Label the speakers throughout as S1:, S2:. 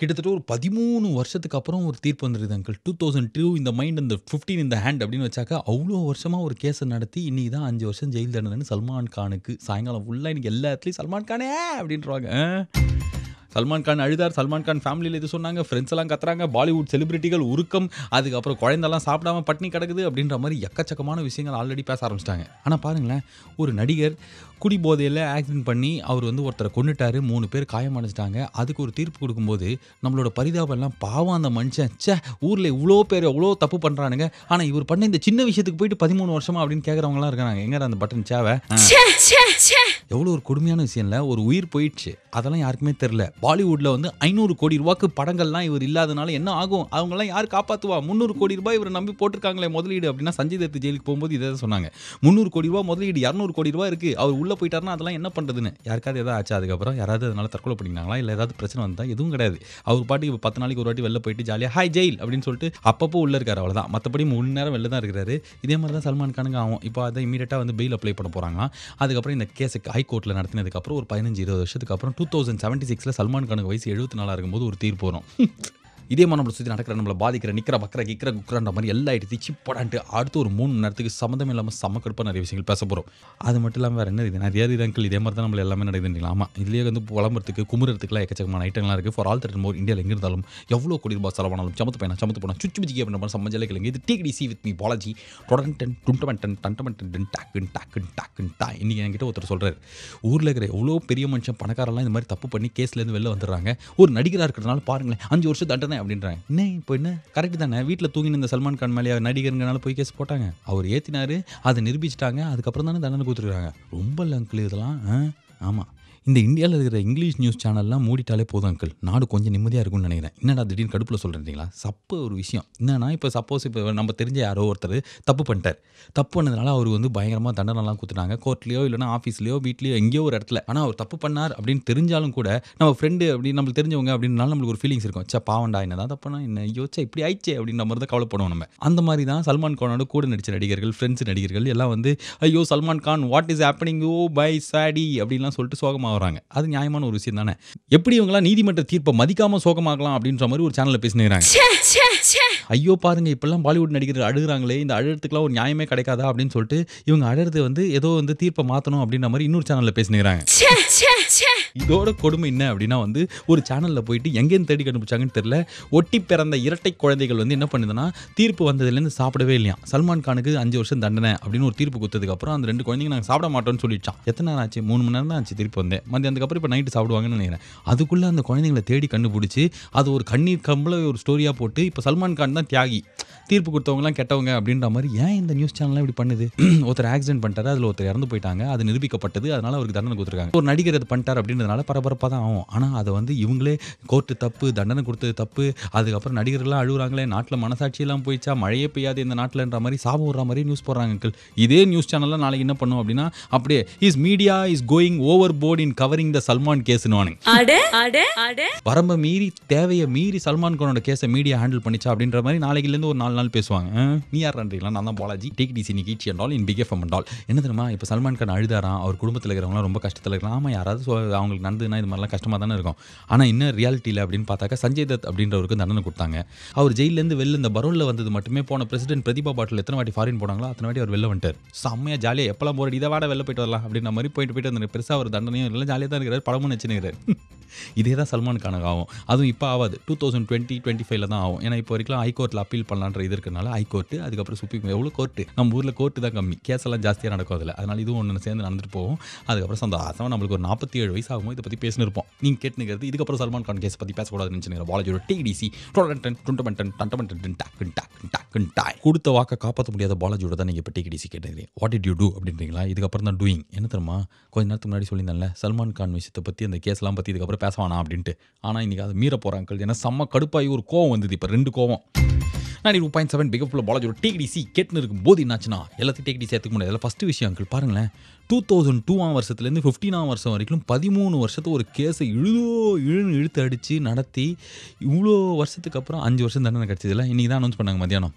S1: கிட்டத்தட்ட ஒரு 13 வருஷத்துக்கு அப்புறம் ஒரு தீர்ப்பு வந்துருது அங்கிள். 2002 இந்த மைண்ட் அந்த 15 இந்த ஹேண்ட் அப்படின்னு வச்சாக்கா, அவ்வளோ வருஷமா ஒரு கேஸ நடத்தி, இன்னைக்கு தான் 5 வருஷம் ஜெயில் தண்டனைன்னு சல்மான் கானுக்கு சாயங்காலம் ஃபுல்லா இன்னைக்கு எல்லா இடத்துலயும் சல்மான் கானே அப்படின்றாங்க. சல்மான் கான் அழுதார். சல்மான் கான் ஃபேமிலியில் இது சொன்னாங்க. ஃப்ரெண்ட்ஸ் எல்லாம் கத்துறாங்க. பாலிவுட் செலிபிரிட்டிகள் உருக்கம். அதுக்கப்புறம் குழந்தெல்லாம் சாப்பிடாம பட்னி கிடக்குது அப்படின்ற மாதிரி எக்கச்சக்கமான விஷயங்கள் ஆல்ரெடி பேச ஆரம்பிச்சிட்டாங்க. ஆனால் பாருங்களேன், ஒரு நடிகர் குடி போதையில் ஆக்சிடென்ட் பண்ணி அவர் வந்து ஒருத்தரை கொன்னுட்டாரு. 3 பேர் காயமடைஞ்சிட்டாங்க. அதுக்கு ஒரு தீர்ப்பு கொடுக்கும்போது நம்மளோட பரிதாபம் எல்லாம் பாவம் அந்த மனுஷன், ச்சே ஊரில் இவ்வளோ பேர் எவ்வளோ தப்பு பண்ணுறானுங்க, ஆனால் இவர் பண்ண இந்த சின்ன விஷயத்துக்கு போயிட்டு 13 வருஷமா அப்படின்னு கேட்குறவங்களாம் இருக்காங்க. எங்க அந்த பட்டன் சேவை, எவ்வளோ ஒரு கொடுமையான விஷயம் இல்லை. ஒரு உயிர் போயிடுச்சு, அதெல்லாம் யாருக்குமே தெரியல. பாலிவுட்டில் வந்து 500 கோடி ரூபாய்க்கு படங்கள்லாம் இவர் இல்லாதனால என்ன ஆகும், அவங்களாம் யார் காப்பாற்றுவா, 300 கோடி ரூபாய் இவரை நம்பி போட்டிருக்காங்களே முதலீடு அப்படின்னா, சஞ்சய் தத் ஜெயிலுக்கு போகும்போது இதை சொன்னாங்க. 300 கோடி ரூபாய் முதலீடு, 200 கோடி ரூபாய் இருக்குது, அவர் உள்ளே போயிட்டாருன்னா அதெல்லாம் என்ன பண்ணுறதுன்னு. யாருக்காவது எதாவது ஆச்சு அதுக்கப்புறம், யாராவது அதனால தற்கொலை பண்ணிக்கிறாங்களா, இல்லை ஏதாவது பிரச்சனை வந்தால் எதுவும் கிடையாது. அவர் பாட்டுக்கு 10 நாளைக்கு ஒரு வாட்டி வெளில போயிட்டு ஜாலியாக ஹாய் ஜெயில் அப்படின்னு சொல்லிட்டு அப்பப்போ உள்ளே இருக்காரு, அவ்வளோதான். மற்றபடி 3 நேரம் வெளில தான் இருக்கிறாரு. இதே மாதிரி தான் சல்மான் கானுக்கு ஆகும். இப்போ அதை இமீடியட்டாக வந்து பெயில் அப்ளை பண்ண போகிறாங்களாம். அதுக்கப்புறம் இந்த கேஸுக்கு ஹைகோர்ட்டில் நடத்தினதுக்கப்புறம் ஒரு 15-20 வருஷத்துக்கு அப்புறம் 2076 சல்மான் கானுக்கு வயசு 74 இருக்கும்போது ஒரு தீர்ப்பு வரும். இதே மாதிரி நம்மளை சுற்றி நடக்கிற, நம்மளை பாதிக்கிற, நிற்கிற பக்கிற கிக்கிற குக்கரன்ற மாதிரி எல்லா எடுத்து சிப்படான்ட்டு அடுத்து ஒரு 3 மணி நேரத்துக்கு சம்மந்தம் இல்லாமல் சமக்கடுப்பாக நிறைய விஷயங்கள் பேச போகிறோம். அது மட்டும் இல்லாமல் வேறு என்ன இது நிறைய அங்கிள், இதே மாதிரி தான் நம்மள எல்லாமே நடக்குதுங்களா. ஆமாம், இதுலேயே வந்து புலம்புறதுக்கு குமுறதுக்குலாம் எக்கச்சக்கமான ஐட்டங்கள்லாம் இருக்குது. ஃபார் ஆல் தட் மோர் இந்தியாவில் எங்கே இருந்தாலும் எவ்வளோ கோடி ரூபாய் செலவானாலும் சமத்து போனால் சுச்சு பிடிக்க அப்படின்ற மாதிரி சம்மஞ்சலே கிளம்பி இது டிகிடிசி வித் மீ பாலாஜி தொடர்டன் டுண்டமண்டன் டண்டமண்டன் டாக்குன் டாக்குன் டாக்குன் டா. இன்றைக்கி என்கிட்ட ஒருத்தர் சொல்கிறார், ஊரில் இருக்கிற எவ்வளோ பெரிய மனுஷன் பணக்காரெல்லாம் இந்த மாதிரி தப்பு பண்ணி கேஸ்லேருந்து வெளில வந்துடுறாங்க, ஒரு நடிகராக இருக்கிறதுனால பாருங்களேன் 5 வருஷம் தண்டனை அப்படின்றாங்க. இன்னும் இப்போ என்ன கரெக்ட் தானே, வீட்டில் தூங்கின இந்த சல்மான் கான் மேலே நடிகருங்கனால போய் கேஸ் போட்டாங்க, அவர் ஏற்றினாரு, அதை நிரூபிச்சிட்டாங்க, அதுக்கப்புறம் தானே தண்டனை கொடுத்துருக்காங்க. ரொம்ப இல்லை அங்கிள் இதெல்லாம். ஆமாம், இந்த இந்தியாவில் இருக்கிற இங்கிலீஷ் நியூஸ் சேனல்லாம் மூடிட்டாலே போதும் அங்கிள், நாடு கொஞ்சம் நிம்மதியாக இருக்கும்னு நினைக்கிறேன். என்னடா திடீர்னு கடுப்பில் சொல்கிறீங்களா, சப்பு ஒரு விஷயம் என்னன்னா, இப்போ சப்போஸ் இப்போ நம்ம தெரிஞ்ச யாரோ ஒருத்தர் தப்பு பண்ணிட்டார், தப்பு பண்ணதுனால அவர் வந்து பயங்கரமாக தண்டனைலாம் கொடுத்துட்டாங்க, கோர்ட்லேயோ இல்லைனா ஆஃபீஸ்லையோ வீட்லையோ எங்கேயோ ஒரு இடத்துல. ஆனால் அவர் தப்பு பண்ணார் அப்படின்னு தெரிஞ்சாலும் கூட நம்ம ஃப்ரெண்டு அப்படின்னு நம்மளுக்கு தெரிஞ்சவங்க அப்படின்னாலும் நம்மளுக்கு ஒரு ஃபீலிங்ஸ் இருக்கும், சே பாவண்டா என்ன தான் தப்புனா என்ன யோசிச்சா இப்படி ஆயிடுச்சே அப்படின்ற மாதிரி தான் கவலைப்படுவோம் நம்ம. அந்த மாதிரி தான் சல்மான் கானோட கூட நடித்த நடிகர்கள், ஃப்ரெண்ட்ஸ் நடிகர்கள் எல்லாம் வந்து ஐயோ Salman Khan what is happening oh பை சாடி அப்படின்லாம் சொல்லிட்டு சோகமாக வராங்க. அது நியாயமான ஒரு விஷயம் தானே. எப்படி இவங்களாம் நீதிமன்ற தீர்ப்பை மதிக்காம சோகமாகலாம் அப்படின்ற மாதிரி ஒரு சேனல்ல பேசினாங்க. ஐயோ பாருங்க இப்பெல்லாம் பாலிவுட் நடிகர்கள் அழுகுறாங்களே, இந்த அழுறதுக்குலாம் ஒரு நியாயமே கிடைக்காதா அப்படின்னு சொல்லிட்டு இவங்க அழுறது வந்து ஏதோ வந்து தீர்ப்பை மாற்றணும் அப்படின்ற மாதிரி இன்னொரு சேனல்ல பேசினாங்க. இதோட கொடுமை என்ன அப்படின்னா வந்து ஒரு சேனல்ல போயிட்டு எங்கேருந்து தேடி கண்டுபிடிச்சாங்கன்னு தெரியல, ஒட்டி பிறந்த இரட்டை குழந்தைகள் வந்து என்ன பண்ணுதுன்னா தீர்ப்பு வந்ததுலேருந்து சாப்பிடவே இல்லையா. சல்மான் கானுக்கு 5 வருஷம் தண்டனை அப்படின்னு ஒரு தீர்ப்பு கொடுத்ததுக்கு அப்புறம் அந்த 2 குழந்தைங்க நாங்கள் சாப்பிட மாட்டோம்னு சொல்லிடுச்சான். எத்தனை நேரம் ஆச்சு, 3 மணி நேரம் தான் ஆச்சு தீர்ப்பு வந்து. அதுக்கப்புறம் இப்போ நைட்டு சாப்பிடுவாங்கன்னு நினைக்கிறேன். அதுக்குள்ளே அந்த குழந்தைங்களை தேடி கண்டுபிடிச்சி அது ஒரு கண்ணீர் கம்பள ஒரு ஸ்டோரியாக போட்டு இப்போ சல்மான் கான் தான் தியாகி, தீர்ப்பு கொடுத்தவங்களாம் கெட்டவங்க அப்படின்ற மாதிரி. ஏன் இந்த நியூஸ் சேனல்லாம் இப்படி பண்ணுது? ஒருத்தர் ஆக்சிடென்ட் பண்ணிட்டாரு, அதில் ஒருத்தர் இறந்து போயிட்டாங்க, அது நிரூபிக்கப்பட்டது, அதனால அவருக்கு தண்டனை கொடுத்துருக்காங்க. ஒரு நடிகர் அது பண்ணிட்டார் அப்படின்றதுனால பரபரப்பாக தான் ஆகும். ஆனால் அதை வந்து இவங்களே கோர்ட்டு தப்பு, தண்டனை கொடுத்தது தப்பு, அதுக்கப்புறம் நடிகர்கள்லாம் அழுகுறாங்களே, நாட்டில் மனசாட்சியெல்லாம் போயிடுச்சா, மழையே பெய்யாது இந்த நாட்டில்ன்ற மாதிரி சாபம் விடுற மாதிரி நியூஸ் போடுறாங்க. இதே நியூஸ் சேனல்லாம் நாளைக்கு என்ன பண்ணும் அப்படின்னா அப்படியே is media is going overboard in covering the Salman கேஸ்னு வரம்ப மீறி தேவையை மீறி சல்மான் கானோட கேஸை மீடியா ஹேண்டில் பண்ணிச்சா அப்படின்ற மாதிரி நாளைக்குலேருந்து ஒரு 4 நாள் பேசுவாங்க. நீ யார் ரன்றீங்களா, நான் தான் பாலாஜி, டிகிடிசி நிகழ்ச்சி என்றால் இன் பிக் எஃப்எம் என்றால் என்ன தெரியுமா. இப்போ சல்மான் கான் அழுதாராம், அவர் குடும்பத்தில் இருக்கிறவங்களாம் ரொம்ப கஷ்டத்தில் இருக்கலாம். ஆமாம், யாராவது அவங்களுக்கு நடந்ததுன்னா இது மாதிரிலாம் கஷ்டமாக தானே இருக்கும். ஆனால் இன்னும் ரியாலிட்டியில் அப்படின்னு பார்த்தாக்கா சஞ்சய் தத் அப்படின்றவருக்கு தண்டனை கொடுத்தாங்க. அவர் ஜெயிலேருந்து வெளில இந்த பரோலில் வந்தது மட்டுமே போன பிரசிடென்ட் பிரதீபா பாட்டில் எத்தனை வாட்டி ஃபாரின் போனாங்களோ அத்தனை வாட்டி அவர் வெளில வந்துட்டார். செம்மையாக ஜாலியாக எப்பெல்லாம் போராடி இதை வாட வெளில போயிட்டு வரலாம் அப்படின்ற மாதிரி போயிட்டு அந்த பெருசாக ஒரு தண்டனையும் இல்லை, ஜாலியாக தான் இருக்கிறார், படமும் நச்சுனுங்கிறார். இதே தான் சல்மான் கானுக்கு ஆகும். அதுவும் இப்போ ஆகாது, 2020-25 தான் ஆகும். ஏன்னா இப்போ வரைக்கும் ஹைகோர்ட்டில் அப்பீல் பண்ணலான்ற இது இருக்கிறனால ஹைகோர்ட்டு, அதுக்கப்புறம் சுப்ரீம், எவ்வளோ கோர்ட்டு, நம்ம ஊரில் கோர்ட்டு தான் கம்மி, கேஸ் எல்லாம் ஜாஸ்தியாக நடக்கும் அதில். அதனால் இதுவும் ஒன்று சேர்ந்து நடந்துட்டு போகும். அதுக்கப்புறம் சந்தோஷமாக நம்மளுக்கு ஒரு 47 வயசு ஆகும்போது இதை பற்றி பேசினு இருப்போம். நீங்கள் கேட்டுங்கிறது இதுக்கப்புறம் சல்மான் கான் கேஸ் பற்றி பேசக்கூடாதுன்னு நினச்சிங்க. பாலாஜியோட டிகிடிசி கொடுத்த வாக்கை காப்பாற்ற முடியாத பாலாஜியோட தான் நீங்கள் இப்போ டிகிடிசி கேட்டுக்கிறீங்க. வாட் டிட் யூ டூ அப்படின்றீங்களா? இதுக்கப்புறம் தான் டூயிங். என்ன தெரியுமா, கொஞ்ச நேரத்துக்கு முன்னாடி சொல்லியிருந்தேன்ல சல்மான் கான் விஷயத்தை பற்றி, அந்த கேஸ்லாம் பற்றி இதுக்கப்புறம் பேசவானா அப்படின்ட்டு. ஆனால் இன்றைக்கி அதை மீற போகிறாங்க. ஏன்னா செம்ம கடுப்பாகி ஒரு கோவம் வந்தது, இப்போ 2 கோவம். 92.7 பிக் அப்ல பாலாஜியோட டிகிடிசி கேட்டுன்னு இருக்கும் போது என்னாச்சுன்னா எல்லாத்தையும் டிகிடிசி ஏற்றுக்க முடியாது. அதில் ஃபஸ்ட்டு விஷயம் அங்கிள் பாருங்களேன், 2002 வருஷத்துலேருந்து 15 வருஷம் வரைக்கும் 13 வருஷத்துக்கு ஒரு கேஸை இழுத்து அடித்து நடத்தி இவ்வளோ வருஷத்துக்கு அப்புறம் 5 வருஷம் தண்டனை கிடச்சதில்ல. இன்றைக்கி தான் அனௌன்ஸ் பண்ணாங்க மத்தியானம்.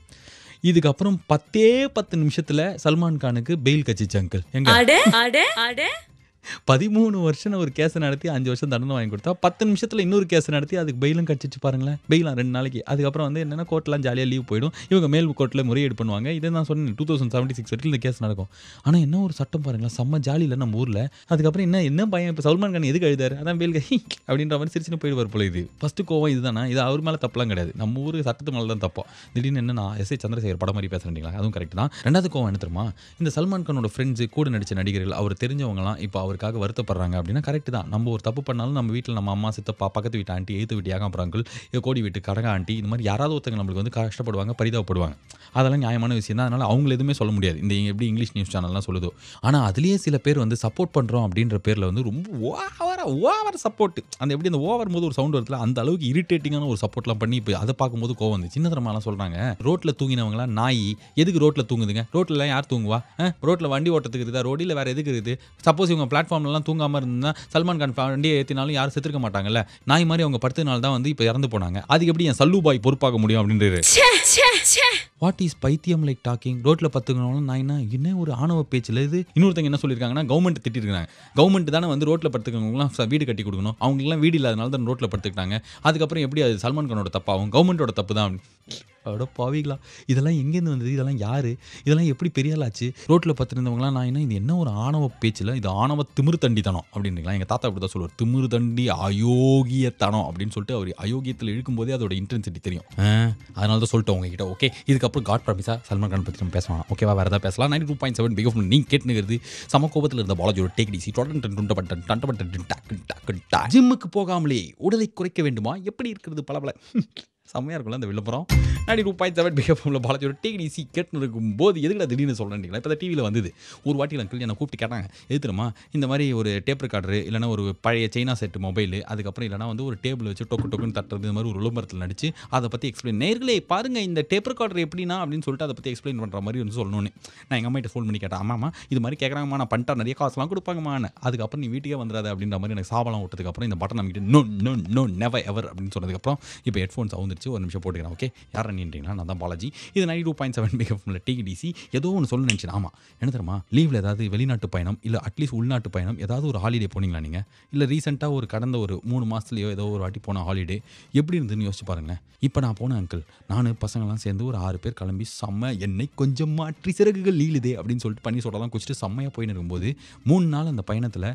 S1: இதுக்கப்புறம் 10 நிமிஷத்தில் சல்மான் கானுக்கு பெயில் கட்சிச்சு அங்கிள். எங்க 13 வருஷம் ஒரு கேஸை நடத்தி 5 வருஷம் தண்டனை வாங்கி கொடுத்தா 10 நிமிஷத்தில் இன்னொரு கேஸ் நடத்தி அதுக்கு பெயிலும் கட்சிச்சு பாருங்களேன். பெயிலாம் 2 நாளைக்கு. அதுக்கப்புறம் வந்து என்னென்னா கோர்ட்லாம் ஜாலியாக லீவ் போயிடும். இவங்க மேல் கோர்ட்டில் முறையீடு பண்ணுவாங்க. இதை நான் சொன்னேன் 2076 வரைக்கும் இந்த கேஸ் நடக்கும். ஆனால் என்ன ஒரு சட்டம் பாருங்களேன், செம்ம ஜாலியில் நம்ம ஊரில். அதுக்கப்புறம் என்ன பையன் இப்போ சல்மான் கான் எதுக்கு எழுதாரு, அதான் பெயில் அப்படின்ற மாதிரி சிரிச்சுன்னு போயிடுவார் போல. இது ஃபஸ்ட்டு கோவம் இதுதானா? இது அவர் மேலே தப்பெல்லாம் கிடையாது, நம்ம ஊர் சட்டத்து மேலே தான் தப்போம். திடீர்னு என்னன்னா எஸ்ஐ சந்திரசேகர் படம் மாதிரி பேசுகிறீங்களா, அதுவும் கரெக்ட் தான். ரெண்டாவது கோவம் என்ன தெரியுமா, இந்த சல்மான் கானோட ஃப்ரெண்ட்ஸு கூட நடித்த நடிகர்கள் அவர் தெரிஞ்சவங்களாம் இப்போ அவருக்காக வருத்தப்படுறாங்க அப்படின்னா கரெக்ட் தான். நம்ம ஒரு தப்பு பண்ணாலும் நம்ம வீட்டில் நம்ம அம்மா சித்தப்பா பக்கத்து வீட்டு ஆண்டி எய்த்து வீட்டு ஏகாம்பராங்கள் கோடி வீட்டு கடக ஆண்டி இந்த மாதிரி யாராவது ஒருத்தங்க நம்மளுக்கு வந்து கஷ்டப்படுவாங்க, பரிதாபப்படுவாங்க. அதெல்லாம் நியாயமான விஷயம் தான். அதனால் அவங்கள எதுவுமே சொல்ல முடியாது, இந்த எப்படி இங்கிலீஷ் நியூஸ் சேனல்லாம் சொல்லுதோ. ஆனால் அதுலேயே சில பேர் வந்து சப்போர்ட் பண்ணுறோம் அப்படின்ற பேரில் வந்து ரொம்ப ஓவர் சப்போர்ட், அந்த எப்படி அந்த ஓவர் போது ஒரு சவுண்ட் வருதுல அந்த அளவுக்கு இரிட்டேட்டிங்கான ஒரு சப்போர்ட்லாம் பண்ணி இப்போ அதை பார்க்கும்போது கோவம் வந்து சின்ன தரமாலாம் சொல்கிறாங்க. ரோட்டில் தூங்கினவங்களாம் நாய் எதுக்கு ரோட்டில் தூங்குதுங்க, ரோட்டில் யார் தூங்குவா, ரோட்டில் வண்டி ஓட்டத்துக்கு இருக்குதா, ரோடியில் வேறு எதுக்கு இருக்குது. சப்போஸ் இவங்க பிளாட்ஃபார்ம்லாம் தூங்காமல் இருந்தால் சல்மான் கான் வண்டியை ஏற்றினாலும் யாரும் செத்துருக்க மாட்டாங்கல்ல, நாய் மாதிரி அவங்க படுத்தனால தான் வந்து இப்போ இறந்து போனாங்க. அதுக்கு எப்படி என் சல்லு பாய் பொறுப்பாக முடியும் அப்படின்றது. வாட் இஸ் பைத்தியம் லைக் டாக்கிங், ரோட்டில் பத்துக்கணும் நாய்னா என்ன ஒரு ஆணவ பேச்சில் இது. இன்னொருத்தங்க என்ன சொல்லியிருக்காங்கன்னா கவர்மெண்ட் திட்டிருக்காங்க, கவர்மெண்ட் தானே வந்து ரோட்டில் படுத்துக்கவங்களாம் வீடு கட்டி கொடுக்கணும், அவங்களுக்குலாம் வீடு இல்லாதனால தான் ரோட்டில் படுத்துக்கிட்டாங்க. அதுக்கப்புறம் எப்படி அது சல்மான் கானோட தப்பாகும், கவர்மெண்ட்டோட தப்பு தான். அட பாவிகளா, இதெல்லாம் எங்கேருந்து வந்தது, இதெல்லாம் யார், இதெல்லாம் எப்படி பெரிய ஆளாச்சு, ரோட்டில் பத்துருந்தவங்களாம் நான் என்ன, இது என்ன ஒரு ஆணவ பேச்சில், இது ஆணவ திமிரு தண்டித்தனம் அப்படின்றீங்களா. எங்கள் தாத்தா அப்படி தான் சொல்லுவார், திமிரு தண்டி அயோக்கியத்தனம் அப்படின்னு சொல்லிட்டு. அவர் அயோக்கியத்தில் இழுக்கும்போதே அதோட இன்டென்சிட்டி தெரியும். அதனால தான் சொல்லிட்டு உங்ககிட்ட ஓகே இதுக்கப்புறம் காட் ப்ராமிஸா சல்மான் கான் பற்றி நம்ம பேசலாம், ஓகேவா, வேறு ஏதாவது பேசலாம். 92.7 பிக் ஆஃப் நீங்கள் கேட்டுங்கிறது சம கோபத்தில் இருந்த பாலாஜியோட டேக் டிசி ஜிம்முக்கு போகாமலே உடலை குறைக்க வேண்டுமா, எப்படி இருக்கிறது பல செம்மையாக இருக்கும்ல அந்த விளம்பரம். 92.7 பிஎஃப்எம்ல பாலாஜியோட டிசி கேட்டு இருக்கும்போது எதுக்கு திடீர்னு சொல்கிறேன்ங்களா. இப்போ டிவியில் வந்தது ஒரு வாட்டி அங்கிள் என்னை கூப்பிட்டு கேட்டாங்க, எதுமா இந்த மாதிரி ஒரு டேப் ரெக்கார்டரு இல்லைனா ஒரு பழைய சைனா செட்டு மொபைல், அதுக்கப்புறம் இல்லைனா வந்து ஒரு டேபிள் வச்சு டொக்குன்னு தட்டுறது, இந்த மாதிரி ஒரு விளம்பரத்தில் நடிச்சு அதை பற்றி எக்ஸ்பிளைன், நேர்களே பாருங்கள் இந்த டேப் ரெக்கார்டர் எப்படின்னா அப்படின்னு சொல்லிட்டு அதை பற்றி எக்ஸ்பிளைன் பண்ணுற மாதிரி வந்து சொல்லணும்னு நான் எங்கள் அம்மாட்ட ஃபோன் பண்ணி கேட்டேன். ஆமாம்மா இது மாதிரி கேட்குறாங்கம்மா, நான் பண்ணிட்டா நிறைய காசுலாம் கொடுப்பாங்கம்மா, அதுக்கப்புறம் நீ வீட்டுக்கே வந்துடாது அப்படின்ற மாதிரி எனக்கு சாபலாம் விட்டதுக்கப்புறம் இந்த பட்டன் நம்மகிட்ட நோ நெவர் எவர் அப்படின்னு சொன்னதுக்கப்புறம் இப்போ ஹெட்ஃபோன்ஸ் வந்துருச்சு. ஒரு நிமிஷம் போட்டுக்கிறேன். ஓகே யார் நீன்றீங்களா, நான் தான் பாலாஜி. இது 92.7 பிஎஃப்எம்ல டிசி. ஏதோ ஒன்று சொல்ல நினச்சேன். ஆமாம் என்ன தெரியுமா, லீவில் ஏதாவது வெளிநாட்டு பயணம் இல்லை அட்லீஸ்ட் உள்நாட்டு பயணம் ஏதாவது ஒரு ஹாலிடே போனீங்களா நீங்கள், இல்லை ரீசெண்டாக ஒரு கடந்த ஒரு 3 மாதத்துலையோ ஏதோ ஒரு வாட்டி போன ஹாலிடே எப்படி இருந்துன்னு யோசிச்சு பாருங்களேன். இப்போ நான் போனேன் அங்கிள், நான் பசங்கள்லாம் சேர்ந்து ஒரு 6 பேர் கிளம்பி செம்ம என்னை கொஞ்சம் மாற்றி சிறகுகள் லீலுதே அப்படின்னு சொல்லிட்டு பண்ணி சொல்லலாம் குடிச்சிட்டு செம்மையாக போயின்னு இருக்கும்போது 3 நாள் அந்த பயணத்தில்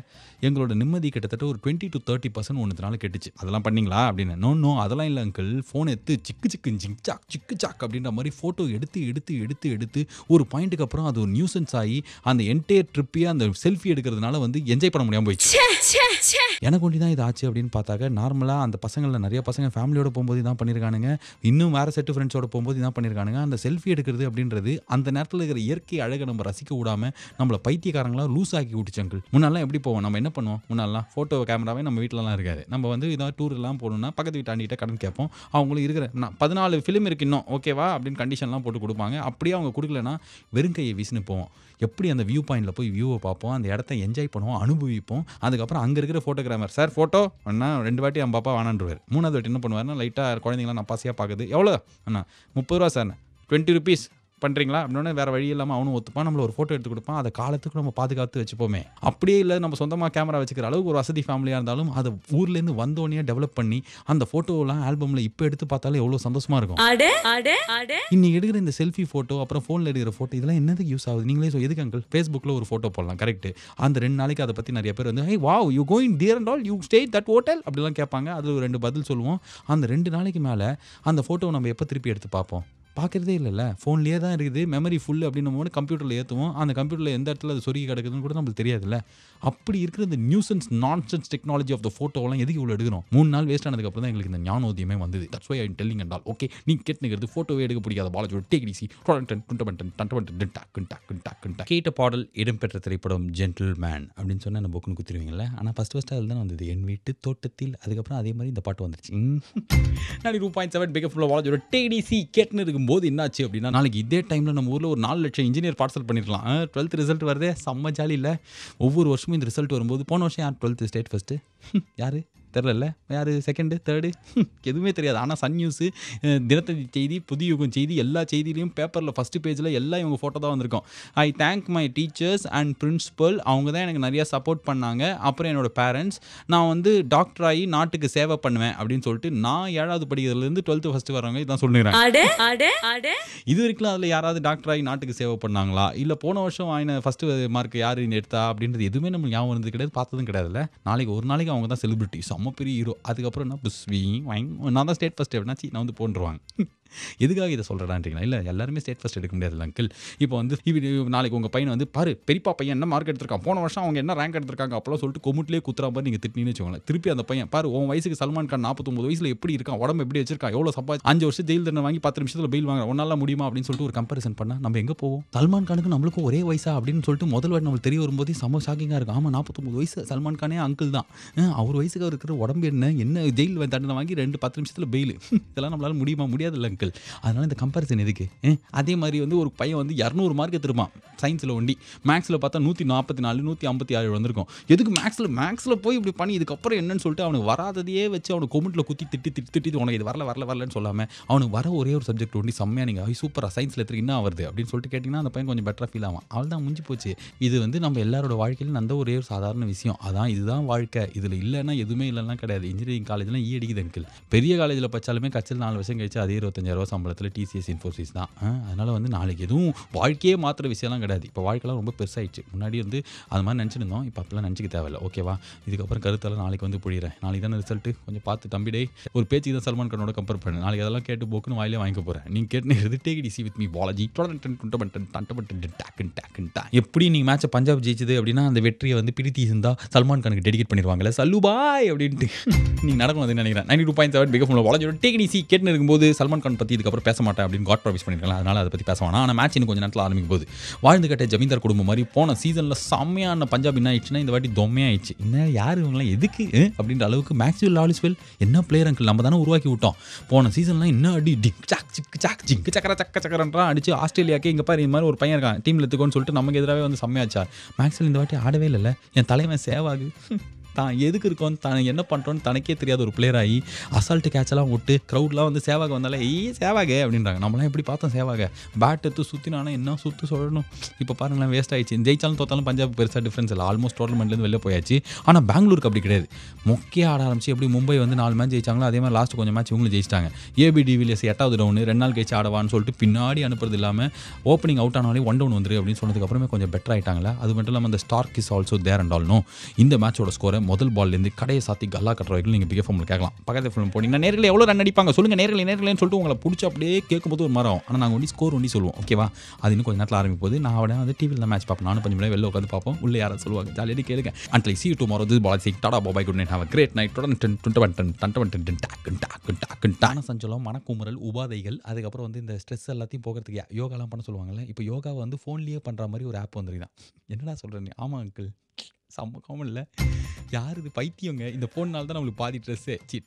S1: எங்களோட நிம்மதி கிட்டத்தட்ட ஒரு 20 to 30% ஒன்றுனால கெட்டுச்சு. அதெல்லாம் பண்ணிங்களா அப்படின்னு. நோ அதெல்லாம் இல்லை அங்கிள், ஃபோன் எடுத்து சிக்கு சாக் அப்படின்ற மாதிரி ஃபோட்டோ எடுத்து ஒரு பாயிண்ட்டுக்கு அப்புறம் அது ஒரு நியூசன்ஸ் ஆகி அந்த என்டையர் ட்ரிப்பையே அந்த செல்ஃபி எடுக்கிறதுனால வந்து என்ஜாய் பண்ண முடியாமல் போயிடுச்சு. எனக்கு ஒண்டி தான் இது ஆச்சு அப்படின்னு பார்த்தாக்க, நார்மலாக அந்த பசங்களில் நிறைய பசங்க ஃபேமிலியோட போகும்போது இதான் பண்ணியிருக்கானுங்க, இன்னும் வேறு செட்டு ஃப்ரெண்ட்ஸோட போகும்போது இதான் பண்ணியிருக்கானுங்க. அந்த செல்ஃபி எடுக்கிறது அப்படின்றது அந்த நேரத்தில் இருக்கிற இயற்கை அழகை நம்ம ரசிக்க விடாமல் நம்மளை பைத்தியக்காரங்களாம் லூஸ் ஆக்கி விட்டுச்சு அங்கிள். முன்னாலாம் எப்படி போவோம், நம்ம என்ன பண்ணுவோம், முன்னாலாம் ஃபோட்டோ கேமராவே நம்ம வீட்டிலலாம் இருக்காது. நம்ம வந்து இதாவது டூர்லாம் போகணுன்னா பக்கத்து வீட்டு ஆண்டிகிட்ட கடன் கேட்போம். அவங்களும் இருக்கிற 14 ஃபிலிம் இருக்கு இன்னும் ஓகேவா அப்படின்னு கண்டிஷன்லாம் போட்டு கொடுப்பாங்க. அப்படியே அவங்க கொடுக்கலன்னா வெறும் கையை வீசின்னு போவோம். எப்படி அந்த வியூ பாயிண்டில் போய் வியூவை பார்ப்போம், அந்த இடத்த என்ஜாய் பண்ணுவோம், அனுபவிப்போம். அதுக்கப்புறம் அங்கே இருக்கிற ஃபோட்டோகிராஃபர் சார் ஃபோட்டோ அண்ணா 2 வாட்டி என் பாப்பா வேணான்றுவார். 3வது வாட்டி என்ன பண்ணுவார்னா லைட்டாக குழந்தைங்களாம் நான் பாசியாக பார்க்குது, எவ்வளோ அண்ணா 30 ரூபா சார், 20 rupees பண்ணுறீங்களா அப்படின்னா வேறு வழி இல்லாமல் அவனும் ஒத்துப்பான். நம்மள ஒரு ஃபோட்டோ எடுத்து கொடுப்பான். அதை காலத்துக்கு நம்ம பாதுகாத்து வச்சுப்போமே. அப்படியே இல்லை நம்ம சொந்தமாக கேமரா வச்சுக்கிற அளவுக்கு ஒரு வசதி ஃபேமிலியாக இருந்தாலும் அதை ஊர்லேருந்து வந்தோடனே டெவலப் பண்ணி அந்த ஃபோட்டோலாம் ஆல்பமில் இப்போ எடுத்து பார்த்தாலே எவ்வளோ சந்தோஷமாக இருக்கும். இன்னைக்கு எடுக்கிற இந்த செல்ஃபி ஃபோட்டோ அப்புறம் ஃபோனில் எடுக்கிற ஃபோட்டோ இதெல்லாம் என்னதுக்கு யூஸ் ஆகுது நீங்களே எதுக்கு அங்கிள். ஃபேஸ்புக்கில் ஒரு ஃபோட்டோ போடலாம் கரெக்ட், அந்த 2 நாளைக்கு அதை பற்றி நிறைய பேர் வந்து hey wow you going dear and all you stay that hotel அப்படிலாம் கேட்பாங்க. அதில் ஒரு 2 பதில் சொல்லுவோம். அந்த 2 நாளைக்கு மேலே அந்த ஃபோட்டோ நம்ம எப்போ திருப்பி எடுத்து பார்ப்போம், பார்க்குறதே இல்லைல்ல, ஃபோன்லேயே தான் இருக்குது. மெமரி ஃபுல் அப்படின்னு போது கம்ப்யூட்டரில் ஏற்றுவோம். அந்த கம்ப்யூட்டரில் எந்த இடத்துல அது சொருகி கிடக்குதுன்னு கூட நம்மளுக்கு தெரியாதுல்ல. அப்படி இருக்கிற இந்த nuisance nonsense technology of the ஃபோட்டோலாம் எதுக்கு இவ்வளோ எடுக்கணும். 3 நாள் வேஸ்ட் ஆனதுக்கப்புறம் தான் எங்களுக்கு இந்த ஞானோதயமே வந்தது. That's why I telling and all. Okay நீ கேட்டுக்கிறது ஃபோட்டோவே எடுக்க பிடிக்காத பாலாஜியோட டேக் டிசி கேட்ட பாடல் இடம்பெற்ற திரைப்படம் ஜென்டில்மேன் அப்படின்னு சொன்னால் அந்த புக்குன்னு குத்திருவீங்கல்ல. ஆனால் ஃபஸ்ட் அதில் தான் வந்தது என் வீட்டு தோட்டத்தில். அதுக்கப்புறம் அதே மாதிரி இந்த பாட்டு வந்துருச்சு. 92.7 பிக் ஃபுல்லாக பாலாஜியோட டேக் டிசி கேட்டுன்னு இருக்கும்போது என்னாச்சு அப்படின்னா, நாளைக்கு இதே டைமில் நம்ம ஊரில் ஒரு 4 லட்சம் இன்ஜினியர் பார்சல் பண்ணிருக்கலாம். 12th ரிசல்ட் வருதே செம்ம ஜாலி இல்லை. ஒவ்வொரு வருஷமும் இந்த ரிசல்ட் வரும்போது போன வருஷம் யார் 12th ஸ்டேட் ஃபஸ்ட்டு யார் தெரில யார் செகண்டு தேர்டு எதுவுமே தெரியாது. ஆனால் சன் நியூஸு, தினத்தந்தி செய்தி, புதிய யுகம் செய்தி எல்லா செய்தியிலையும் பேப்பரில் ஃபஸ்ட்டு பேஜில் எல்லாம் இவங்க ஃபோட்டோ தான் வந்திருக்கும். I thank my teachers and principal, அவங்க தான் எனக்கு நிறையா சப்போர்ட் பண்ணாங்க. அப்புறம் என்னோடய பேரண்ட்ஸ், நான் வந்து டாக்டர் ஆகி நாட்டுக்கு சேவை பண்ணுவேன் அப்படின்னு சொல்லிட்டு நான் 7வது படிக்கிறதுலேருந்து 12th ஃபஸ்ட்டு வரவங்க இதான் சொல்லுறேன். இது வரைக்கும் அதில் யாராவது டாக்டர் ஆகி நாட்டுக்கு சேவை பண்ணாங்களா, இல்லை போன வருஷம் வாங்கின ஃபஸ்ட்டு மார்க் யார் எடுத்தா அப்படின்றது எதுவுமே நம்ம ஞாபகம் இருந்தது கிடையாது, பார்த்ததும் கிடையாதுல்ல. நாளைக்கு ஒரு நாளைக்கு அவங்க தான் செலிபிரிட்டி, செம்ம பெரிய ஹீரோ. அதுக்கப்புறம் என்ன புஸ்வி நான் தான் ஸ்டேட் ஃபஸ்ட் எப்படின்னா நான் வந்து போன்றுவாங்க. எதுக்காக இதை சொல்கிறேன்றீங்களா? இல்லை எல்லாருமே ஸ்டேட் ஃபஸ்ட் எடுக்க முடியாது அங்கிள். இப்போ வந்து நாளைக்கு உங்கள் பையனை வந்து பாரு பெரியப்பா பையன் என்ன மார்க் எடுத்திருக்கான், போன வருஷம் அவங்க என்ன ரேங்க் எடுத்திருக்காங்க அப்போலாம் சொல்லிட்டு கொமுட்லேயே குத்துறா மாதிரி நீங்கள் திட்டினு வச்சுக்கோங்களேன். திருப்பி அந்த பையன் பாரு உன் வயசுக்கு சல்மான் கான் 49 வயசில் எப்படி இருக்கான், உடம்பு எப்படி வச்சிருக்கான், எவ்வளோ சம்பாதிச்சு 5 வருஷம் ஜெயில் தண்டனை வாங்கி 10 நிமிஷத்தில் பெயில் வாங்க, ஒன்னால முடியுமா அப்படின்னு சொல்லிட்டு ஒரு கம்பேரிசன் பண்ணால் நம்ம எங்கே போவோம்? சல்மான் கானுக்கு நம்மளுக்கும் ஒரே வயசா அப்படின்னு சொல்லிட்டு முதல் வாட்டி நம்மளுக்கு தெரிய வரும்போதே செம்ம ஷாக்கிங்காக இருக்கும். ஆமாம் 49 வயசு சல்மான் கானே அங்கிள் தான். அவர் வயசுக்கு இருக்கிற உடம்பு என்ன ஜெயில் தண்டனை வாங்கி 10 நிமிஷத்தில் பெயில், இதெல்லாம் நம்மளால முடியுமா? முடியாது இல்லை அங்கிள். அதனால் இந்த கம்பேரிசன் எதுக்கு? அதே மாதிரி வந்து ஒரு பையன் வந்து 200 மார்க் எடுத்துருப்பான் சயின்ஸில் ஒண்டி, மேக்ஸில் பார்த்தா 144 156 வந்திருக்கும். எதுக்கு மேக்ஸில் போய் இப்படி பண்ணி இதுக்கப்புறம் என்னன்னு சொல்லிட்டு அவனுக்கு வராததையே வச்சு அவனுக்கு கொமெண்ட்டில் குத்தி திட்டி உனக்கு இது வரலன்னு சொல்லாமல் அவனுக்கு வர ஒரே ஒரு சப்ஜெக்ட் ஒண்டி செம்மையாக நீங்கள் சூப்பராக சயின்ஸில் எடுத்து என்ன வருது அப்படின்னு சொல்லிட்டு கேட்டிங்கன்னா அந்த பையன் கொஞ்சம் பெட்டராக ஃபீல் ஆகும். அவள் தான் முடிஞ்சு போச்சு. இது வந்து நம்ம எல்லாரோட வாழ்க்கையில் அந்த ஒரே ஒரு சாதாரண விஷயம். அதான் இதுதான் வாழ்க்கை. இதில் இல்லைன்னா எதுவுமே இல்லைன்னா கிடையாது. இன்ஜினியரிங் காலேஜ்லாம் அடிக்குது அங்கிள். பெரிய காலேஜில் படித்தாலுமே கட்சியில் 4 வருஷம் கழிச்சு அதே 25,000 சம்பளத்தில் டிசிஎஸ் இன்ஃபோசிஸ் தான். அதனால் வந்து நாளைக்கு எதுவும் வாழ்க்கையே மாற்றுற விஷயம்லாம் கிடையாது. இப்போ வாழ்க்கைலாம் ரொம்ப பெருசாகிடுச்சு. முன்னாடி வந்து அது மாதிரி நினச்சிருந்தோம், இப்போ அப்பெல்லாம் நினச்சிக்க தேவையில்லை. ஓகேவா? இதுக்கப்புறம் கருத்தெல்லாம் நாளைக்கு வந்து புரியுறேன். நாளைக்கு தானே ரிசல்ட்டு, கொஞ்சம் பார்த்து தம்பிடே ஒரு பேச்சுக்கு தான் சல்மான் கானோட கம்பேர் பண்ணு. நாளைக்கு அதெல்லாம் கேட்டு போக்குன்னு வாயிலே வாங்கிக்க போகிறேன். நீங்கள் கேட்டு take it easy with me Balaji. எப்படி நீங்கள் மேட்சை பஞ்சாப் ஜெயிச்சது அப்படின்னா அந்த வெற்றியை வந்து பிரித்தி இருந்தால் சல்மான் கானுக்கு டெடிகேட் பண்ணிடுவாங்கல்ல, சல்லுபாய் அப்படின்ட்டு நீங்கள் நடக்கணும் அதுன்னு நினைக்கிறேன். 92.7 பிகப் பாலாஜியோட டேக் இட் ஈஸி கேட்டுன்னு இருக்கும்போது சல்மான் கான் பற்றி இதுக்கப்புறம் பேச மாட்டேன் அப்படின்னு காட் ப்ராமிஸ் பண்ணியிருக்காங்க. அதனால் அதை பற்றி பேச வேணாம். ஆனால் மேட்ச் இன்னும் கொஞ்சம் நேரத்தில் ஆரம்பிக்கும் போது வாழ்ந்து கட்ட ஜமீன்தார் குடும்பம் மாதிரி போன சீசனில் செம்மையான பஞ்சாப் என்ன ஆயிடுச்சுன்னா இந்த வாட்டி தொம்மையாயிடுச்சு. இன்னும் யார் இவங்களாம் எதுக்கு அப்படின்ற அளவுக்கு மேக்ஸ்வெல் லாலிஸ்வெல் என்ன பிளேயர் அங்கிள், நம்ம தானே உருவாக்கி விட்டோம். போன சீசன்லாம் என்ன அடி டிக் சாக் சிக்கு சாக் ஜிங்கு சக்கரன்றான் அடிச்சு ஆஸ்திரேலியாக்கே இங்கே பாரு இந்த மாதிரி ஒரு பையன் இருக்கான் டீமில் எடுத்துக்கோன்னு சொல்லிட்டு நமக்கு எதிராகவே வந்து செம்மையாச்சார். மேக்ஸ்வெல் இந்த வாட்டி ஆடவே இல்லை. என் தலைவன் சேவாகு தான் எதுக்கு இருக்கோன்னு தான் என்ன பண்ணுறோன்னு தனக்கே தெரியாத ஒரு பிளேயர் ஆகி அசால்ட்டு கேட்செல்லாம் விட்டு க்ரௌட்லாம் வந்து சேவாக வந்தாலே சேவாக அப்படின்றாங்க. நம்மளாம் எப்படி பார்த்தோம் சேவாக பேட் எடுத்து சுற்றினானா என்ன சுற்று சொல்லணும். இப்போ பாருங்களேன் வேஸ்ட் ஆகிடுச்சு. ஜெயிச்சாலும் தோத்தாலும் பஞ்சாப் பெருசாக டிஃப்ரென்ஸ் இல்லை. ஆல்மோஸ்ட் டோர்னமெண்ட்லேருந்து வெளில போயாச்சு. ஆனால் பெங்களூருக்கு அப்படி கிடையாது. மொக்கையாக ஆட ஆரம்பிச்சு எப்படி மும்பை வந்து 4 மேட்ச் ஜெயிச்சாங்களோ அதே மாதிரி லாஸ்ட்டு கொஞ்சம் மேட்ச் இவங்களும் ஜெயிச்சிட்டாங்க. ஏபி டிவிலியர்ஸ் 8வது ரவுண்டு 2 நாள் கழிச்சு ஆடவான்னு சொல்லிட்டு பின்னாடி அனுப்புறது இல்லாமல் ஓப்பனிங் அவுட் ஆனாலே 1 டவுன் வந்துரு அப்படின்னு சொன்னதுக்கப்புறமே கொஞ்சம் பெட்டர் ஆகிட்டாங்களா. அது மட்டும் இல்லாமல் அந்த Starc is also there and all no. இந்த மேட்சோட ஸ்கோரை முதல் பால்லேருந்து கடையை சாத்தி கல்லா கட்டுற வரைக்கும் நீங்கள் பிகே ஃபார்மில் கேட்கலாம். பக்கத்து ஃபிலிம் போனீங்கன்னா நேரில் எவ்வளோ ரன் அடிப்பாங்க சொல்லுங்கள், நேரில்னு சொல்லிட்டு உங்களை பிடிச்சி அப்படியே கேட்கும்போது ஒரு மரம். ஆனால் நாங்கள் ஸ்கோர் சொல்லுவோம். ஓகேவா? அது இன்னும் கொஞ்சம் நேரத்தில் ஆரம்பிக்கும் போது நான் அவனை வந்து டிவியில் மேட்ச் பார்ப்பேன். நானும் 5 மணி வெளில உட்காந்து பார்ப்போம். உள்ளே யாராவது சொல்லுவாங்க ஜாலியாக கேளுங்க. And see you tomorrow. This is Balaji. Tada bye bye, good night, have a great night. சஞ்சலம், மனக்குமுறல், உபாதைகள், அதுக்கப்புறம் வந்து இந்த ஸ்ட்ரெஸ் எல்லாத்தையும் போகிறதுக்கு யோகாலாம் பண்ண சொல்லுவாங்கல்ல. இப்போ யோகாவை வந்து ஃபோன்லேயே பண்ணுற மாதிரி ஒரு ஆப் வந்துருக்குதான். என்னடா சொல்கிறேன்? ஆமாம் அங்கிள், செம்ம காமன் இல்லை? யார் இது பைத்தியங்க? இந்த ஃபோன்னால தான் நம்மளுக்கு பாதி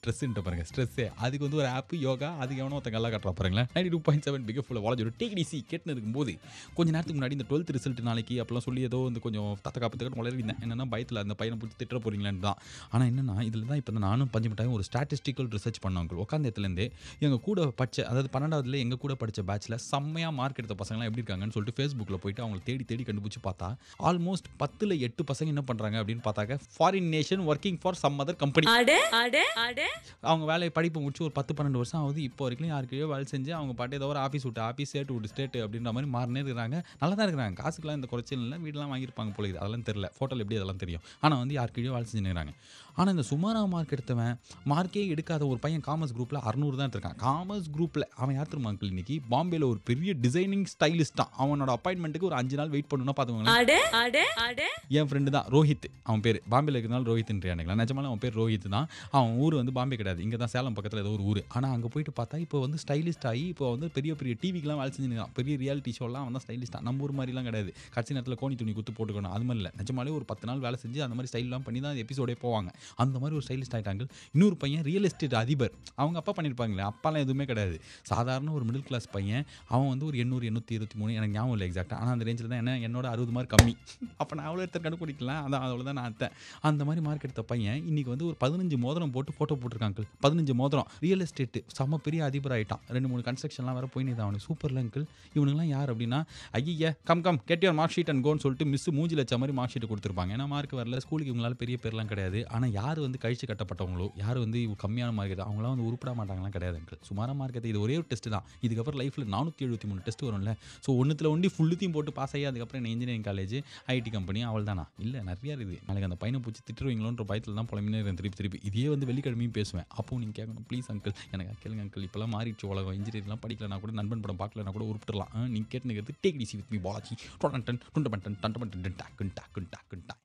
S1: ட்ரெஸ்ஸுன்ட்டு பாருங்கள் ஸ்ட்ரெஸ்ஸே. அதுக்கு வந்து ஒரு ஆப்பு யோகா, அதுக்கு எவனோ ஒருத்தங்க எல்லாம் கட்டுறா பாருங்களேன். 92.7 பிகப் ஃபுல்லாக வாலஜோட டேக் டிசி கேட்டுன்னு இருக்கும்போது கொஞ்சம் நேரத்துக்கு முன்னாடி இந்த 12th ரிசல்ட் நாளைக்கு அப்போலாம் சொல்லி ஏதோ வந்து கொஞ்சம் தக்க வளர்ந்தேன். என்னென்னா பயத்தில் அந்த பையனை பிடிச்சி திட்டுற போகிறீங்களான்னு தான். ஆனால் என்னென்னா இதில் தான் இப்போ நானும் பஞ்சமிட்டாயும் ஒரு ஸ்டாட்டிஸ்டிக்கல் ரிசர்ச் பண்ணவங்க உட்காந்த இடத்துலேருந்தே எங்கள் கூட படித்த, அதாவது 12வதுல எங்கள் கூட படித்த பேட்சில் செம்மையாக மார்க் எடுத்த பசங்களாம் எப்படி இருக்காங்கன்னு சொல்லிட்டு ஃபேஸ்புக்கில் போயிட்டு அவங்களை தேடி கண்டுபிடிச்சி பார்த்தா ஆல்மோஸ்ட் 10ல் 8 பசங்க என்ன பண்ணுறாங்க அப்படின்னு பார்த்தாக்க foreign nation working for some other company. அவங்க வேலையை படிப்பு முடிச்சு ஒரு 10-12 வருஷம் ஆகுது. இப்போ வரைக்கும் யாருக்கையோ வேலை செஞ்சு அவங்க பாட்டு ஏதோ ஒரு ஆஃபீஸ் ஸ்டேட் அப்படின்ற மாதிரி மாறினே இருக்கிறாங்க. நல்லா தான் இருக்கிறாங்க. காசுக்கெல்லாம் இந்த குறைச்சல் இல்லை. வீடெல்லாம் வாங்கியிருப்பாங்க போல. அதெல்லாம் தெரியல, ஃபோட்டோவில் எப்படி அதெல்லாம் தெரியும். ஆனால் வந்து யாருக்கையோ வேலை செஞ்சுருக்கிறாங்க. ஆனால் இந்த சுமாராக மார்க் எடுத்தவன், மார்க்கே எடுக்காத ஒரு பையன் காமர்ஸ் குரூப்பில் 600 தான் எடுத்திருக்கான். காமர்ஸ் குரூப்பில் அவன் யார் தெரியுமா அங்கிள்? இன்னைக்கு பாம்பேல ஒரு பெரிய டிசைனிங் ஸ்டைலிஸ்ட் தான். அவனோட அப்பாயின்மெண்ட்டுக்கு ஒரு 5 நாள் வெயிட் பண்ணணும்னா பார்த்துக்கோங்களேன். என் ஃப்ரெண்டு தான் ரோஹித், அவன் பேர். பாம்பேல இருக்கிறனால ரோஹித்ன்றியானுங்களா? நிஜமாலும் அவன் பேர் ரோஹித் தான். அவன் ஊர் வந்து பாம்பே கிடையாது, இங்கே தான் சேலம் பக்கத்தில் ஏதோ ஒரு ஊர். ஆனால் அங்கே போயிட்டு பார்த்தா இப்போ வந்து ஸ்டைலிஸ்ட் ஆகி இப்போ வந்து பெரிய டிவிக்கெலாம் வேலை செஞ்சுருக்கான். பெரிய ரியாலிட்டி ஷோலாம் அவன் தான் ஸ்டைலிஸ்ட்டாக. நம்ம ஊர் மாதிரிலாம் கிடையாது, கடைசி நேரத்தில் கோணி துணி குத்து போட்டுக்கணும் அது மாதிரி இல்லை. நிஜமாலே ஒரு 10 நாள் வேலை செஞ்சு அந்த மாதிரி ஸ்டைல்லாம் பண்ணி தான் எபிசோடே போவாங்க. அந்த மாதிரி ஒரு ஸ்டைலிஸ்ட் ஆகிட்டாங்க. இன்னொரு பையன் ரியல் எஸ்டேட் அதிபர். அவங்க அப்பா பண்ணியிருப்பாங்களே, அப்பாலாம் எதுவுமே கிடையாது, சாதாரண ஒரு மிடில் கிளாஸ் பையன். அவன் வந்து ஒரு 800-823 எனக்கு ஞாபகம் இல்லை எக்ஸாக்டாக. ஆனால் அந்த ரேஞ்சில் தான் என்னோட 60 மார்க் கம்மி. அப்போ நான் அவ்வளோ எடுத்து கண்டுபிடிக்கலாம். அதான் அவ்வளோதான் நான் அத்தேன். அந்த மாதிரி மாரி மார்க் எடுத்த பையன் இன்னைக்கு வந்து ஒரு 15 மோதிரம் போட்டு ஃபோட்டோ போட்டுருக்கான் அங்கிள். 15 மோதிரம். ரியல் எஸ்டேட் செம்ம பெரிய அதிபர் ஆயிட்டான். 2, 3 கன்ஸ்ட்ரக்ஷன்லாம் வேற போயினுது அவனுக்கு. சூப்பர்ல அங்கிள். இவனுங்கலாம் யார் அப்படின்னா, ஐய்யய்ய come get your mark sheet and கோன்னு சொல்லிட்டு மிஸ் மூஞ்சில அடிச்ச மாரி மார்க் ஷீட் குடுத்துருப்பாங்க. ஏன்னா மார்க் வரல. ஸ்கூலுக்கு இவங்களால பெரிய பேர்லாம் கிடையாது. ஆனா யார் வந்து கழிச்சு கட்டப்பட்டவங்களோ, யார் வந்து கம்மியான மார்க் எடுத்தா அவங்கலாம் வந்து உருப்பட மாட்டாங்கலாம் கிடையாது அங்கிள். சுமாரா மார்க் எடுத்த இது ஒரே ஒரு டெஸ்ட் தான். இதுக்கப்புறம் லைஃப்ல 473 டெஸ்ட் வரும்ல. ஸோ ஒண்ணுத்துல ஒண்டி ஃபுல்லுத்தையும் போட்டு பாஸ் ஆகி அதுக்கப்புறம் என்ன இன்ஜினியரிங் காலேஜ், ஐடி கம்பெனி அவ்வளதானா? இல்ல நெறைய இருக்குது. நாளைக்கு அந்த பையன புடிச்சு திட்டுருவீங்களோன்ற பயத்துல தான் புலம்பினே இருக்கேன் திருப்பி. இதையே வந்து வெள்ளிக்கிழமையும் பேசுவேன். அப்பவும் நீங்க கேட்கணும். ப்ளீஸ் அங்கிள் எனக்கு கேளுங்க அங்கிள். இப்பலாம் மாறிடுச்சு உலகம். இன்ஜினியரிங்லாம் படிக்கலனா கூட நண்பன் படம் பார்க்கலனா கூட உருப்பிட்டுறலாம். நீங்க கேட்டுனுக்கிறது take it easy with me Balaji. டொடன் டன் டுண்ட பண்டன் டண்ட பண்டன் டாக்குன் டாக்குன் டாக்குன் டா